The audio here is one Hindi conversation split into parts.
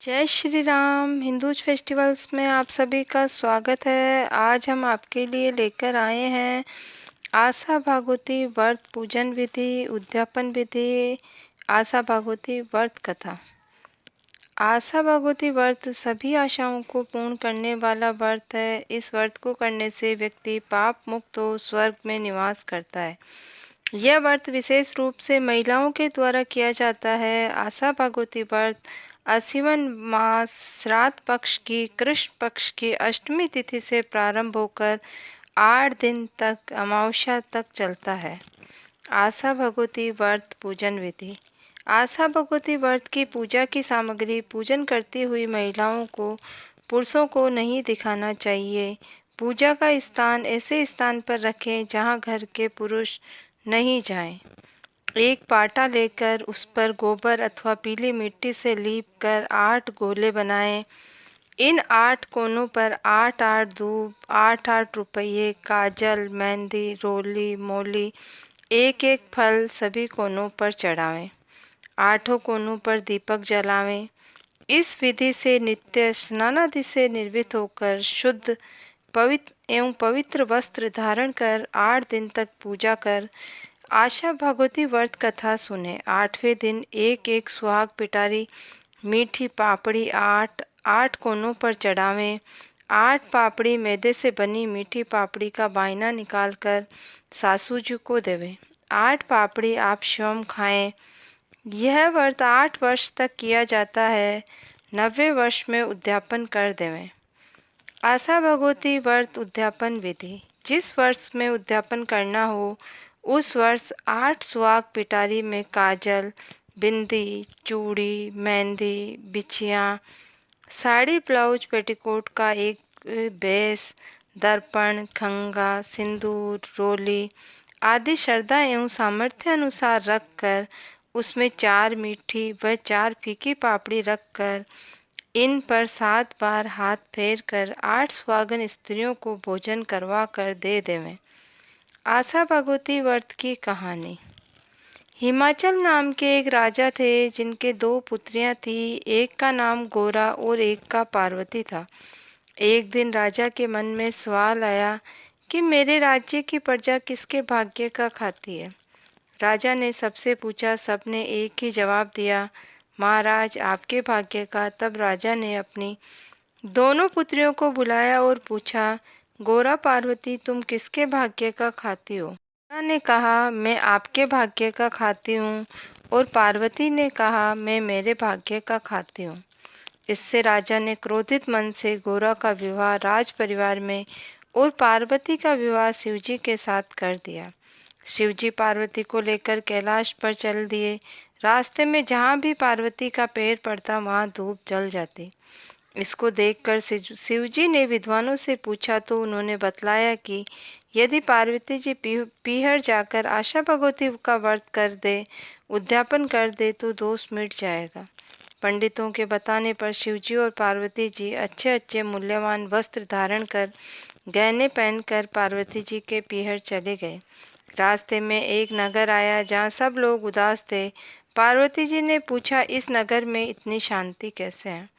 जय श्री राम। हिंदूज फेस्टिवल्स में आप सभी का स्वागत है। आज हम आपके लिए लेकर आए हैं आशा भागवती व्रत पूजन विधि, उद्यापन विधि, आशा भागवती व्रत कथा। आशा भागवती व्रत सभी आशाओं को पूर्ण करने वाला व्रत है। इस व्रत को करने से व्यक्ति पाप मुक्त हो स्वर्ग में निवास करता है। यह व्रत विशेष रूप से महिलाओं के द्वारा किया जाता है। आशा भागवती व्रत आश्विन मास श्राद्ध पक्ष की कृष्ण पक्ष की अष्टमी तिथि से प्रारंभ होकर 8 दिन तक अमावस्या तक चलता है। आशा भगवती व्रत पूजन विधि। आशा भगवती व्रत की पूजा की सामग्री पूजन करती हुई महिलाओं को पुरुषों को नहीं दिखाना चाहिए। पूजा का स्थान ऐसे स्थान पर रखें जहां घर के पुरुष नहीं जाएं। एक पाटा लेकर उस पर गोबर अथवा पीली मिट्टी से लीप कर 8 गोले बनाएं। इन 8 कोनों पर 8-8 धूप, 8-8 रुपये, काजल, मेहंदी, रोली, मोली, एक-एक फल सभी कोनों पर चढ़ावें। 8 कोनों पर दीपक जलावें। इस विधि से नित्य स्नानादि से निर्वित होकर शुद्ध पवित्र वस्त्र धारण कर 8 दिन तक पूजा कर आशा भगवती व्रत कथा सुने। 8वें दिन एक एक सुहाग पिटारी मीठी पापड़ी 8 कोनों पर चढ़ावें। 8 पापड़ी मैदे से बनी मीठी पापड़ी का बायना निकालकर सासू जी को देवें। 8 पापड़ी आप स्वयं खाएं। यह व्रत 8 वर्ष तक किया जाता है। 90वें वर्ष में उद्यापन कर देवें। आशा भगवती व्रत उद्यापन विधि। जिस वर्ष में उद्यापन करना हो उस वर्ष 8 सुहाग पिटारी में काजल, बिंदी, चूड़ी, मेहंदी, बिछिया, साड़ी, ब्लाउज, पेटीकोट का एक बेस, दर्पण, खंगा, सिंदूर, रोली आदि श्रद्धा एवं सामर्थ्य अनुसार रखकर उसमें 4 मीठी व 4 फीकी पापड़ी रखकर इन पर 7 बार हाथ फेर कर 8 सुहागन स्त्रियों को भोजन करवा कर दे देवें। आशा भगवती व्रत की कहानी। हिमाचल नाम के एक राजा थे जिनके 2 पुत्रियां थी। एक का नाम गोरा और एक का पार्वती था। एक दिन राजा के मन में सवाल आया कि मेरे राज्य की प्रजा किसके भाग्य का खाती है। राजा ने सबसे पूछा। सबने एक ही जवाब दिया, महाराज आपके भाग्य का। तब राजा ने अपनी दोनों पुत्रियों को बुलाया और पूछा, गोरा पार्वती तुम किसके भाग्य का खाती हो? गोरा ने कहा मैं आपके भाग्य का खाती हूँ और पार्वती ने कहा मैं मेरे भाग्य का खाती हूँ। इससे राजा ने क्रोधित मन से गोरा का विवाह राज परिवार में और पार्वती का विवाह शिवजी के साथ कर दिया। शिवजी पार्वती को लेकर कैलाश पर चल दिए। रास्ते में जहाँ भी पार्वती का पैर पड़ता वहाँ धूप जल जाती। इसको देखकर शिवजी ने विद्वानों से पूछा तो उन्होंने बतलाया कि यदि पार्वती जी पीहर जाकर आशा भगवती का व्रत कर दे, उद्यापन कर दे तो दोष मिट जाएगा। पंडितों के बताने पर शिवजी और पार्वती जी अच्छे अच्छे मूल्यवान वस्त्र धारण कर गहने पहनकर पार्वती जी के पीहर चले गए। रास्ते में एक नगर आया जहाँ सब लोग उदास थे। पार्वती जी ने पूछा इस नगर में इतनी शांति कैसे है?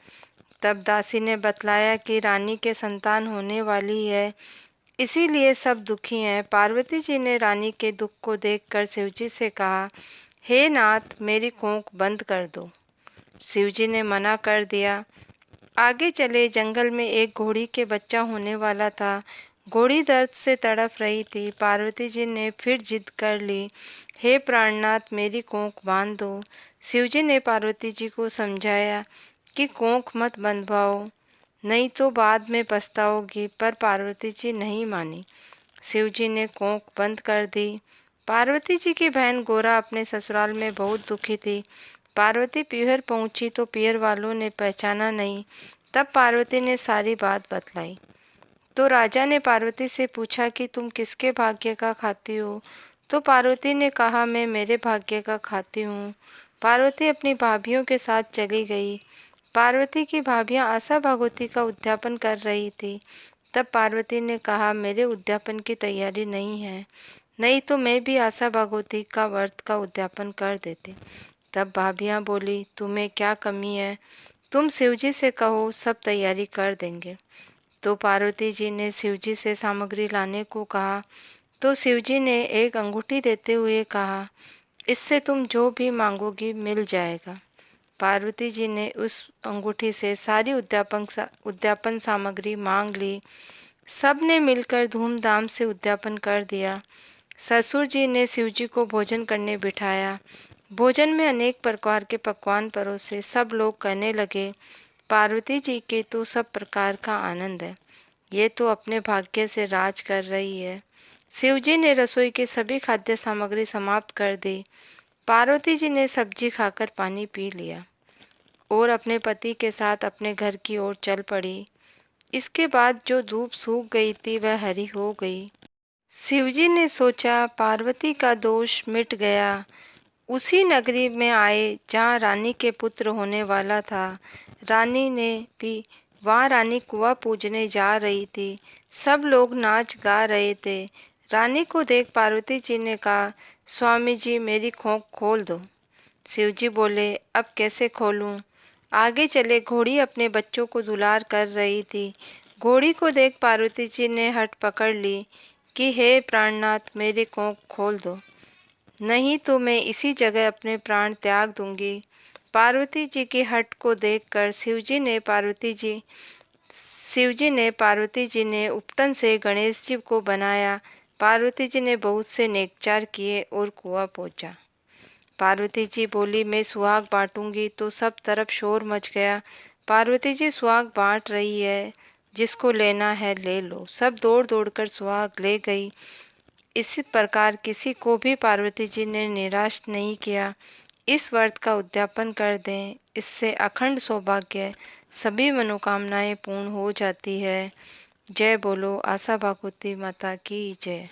तब दासी ने बतलाया कि रानी के संतान होने वाली है, इसीलिए सब दुखी हैं। पार्वती जी ने रानी के दुख को देखकर शिवजी से कहा, हे नाथ मेरी कोख बंद कर दो। शिवजी ने मना कर दिया। आगे चले। जंगल में एक घोड़ी के बच्चा होने वाला था। घोड़ी दर्द से तड़प रही थी। पार्वती जी ने फिर जिद कर ली, हे प्राणनाथ मेरी कोख बांध दो। शिवजी ने पार्वती जी को समझाया कि कोख मत बंधवाओ, नहीं तो बाद में पछताओगी, पर पार्वती जी नहीं मानी। शिवजी ने कोख बंद कर दी। पार्वती जी की बहन गोरा अपने ससुराल में बहुत दुखी थी। पार्वती पीहर पहुंची तो पीहर वालों ने पहचाना नहीं। तब पार्वती ने सारी बात बतलाई। तो राजा ने पार्वती से पूछा कि तुम किसके भाग्य का खाती हो? तो पार्वती ने कहा मैं मेरे भाग्य का खाती हूँ। पार्वती अपनी भाभियों के साथ चली गई। पार्वती की भाभियां आशा भगवती का उद्यापन कर रही थी। तब पार्वती ने कहा मेरे उद्यापन की तैयारी नहीं है, नहीं तो मैं भी आशा भगवती का व्रत का उद्यापन कर देती। तब भाभियां बोली तुम्हें क्या कमी है, तुम शिवजी से कहो, सब तैयारी कर देंगे। तो पार्वती जी ने शिवजी से सामग्री लाने को कहा। तो शिवजी ने एक अंगूठी देते हुए कहा, इससे तुम जो भी मांगोगी मिल जाएगा। पार्वती जी ने उस अंगूठी से सारी उद्यापन सामग्री मांग ली। सब ने मिलकर धूमधाम से उद्यापन कर दिया। ससुर जी ने शिवजी को भोजन करने बिठाया। भोजन में अनेक प्रकार के पकवान परोसे। सब लोग कहने लगे, पार्वती जी के तो सब प्रकार का आनंद है, ये तो अपने भाग्य से राज कर रही है। शिवजी ने रसोई की सभी खाद्य सामग्री समाप्त कर दी। पार्वती जी ने सब्जी खाकर पानी पी लिया और अपने पति के साथ अपने घर की ओर चल पड़ी। इसके बाद जो धूप सूख गई थी वह हरी हो गई। शिवजी ने सोचा, पार्वती का दोष मिट गया। उसी नगरी में आए जहाँ रानी के पुत्र होने वाला था। रानी ने भी वहाँ रानी कुआं पूजने जा रही थी। सब लोग नाच गा रहे थे। रानी को देख पार्वती जी ने कहा, स्वामी जी मेरी खोंख खोल दो। शिवजी बोले, अब कैसे खोलूं? आगे चले। घोड़ी अपने बच्चों को दुलार कर रही थी। घोड़ी को देख पार्वती जी ने हट पकड़ ली कि हे प्राणनाथ, मेरे खोंख खोल दो, नहीं तो मैं इसी जगह अपने प्राण त्याग दूंगी। पार्वती जी की हट को देखकर पार्वती जी ने उपटन से गणेश जी को बनाया। पार्वती जी ने बहुत से नेकचार किए और कुआं पहुंचा। पार्वती जी बोली, मैं सुहाग बांटूंगी, तो सब तरफ शोर मच गया। पार्वती जी सुहाग बांट रही है, जिसको लेना है ले लो। सब दौड़ दौड़ कर सुहाग ले गई। इसी प्रकार किसी को भी पार्वती जी ने निराश नहीं किया। इस व्रत का उद्यापन कर दें, इससे अखंड सौभाग्य, सभी मनोकामनाएं पूर्ण हो जाती है। जय बोलो आशा भागवती माता की जय।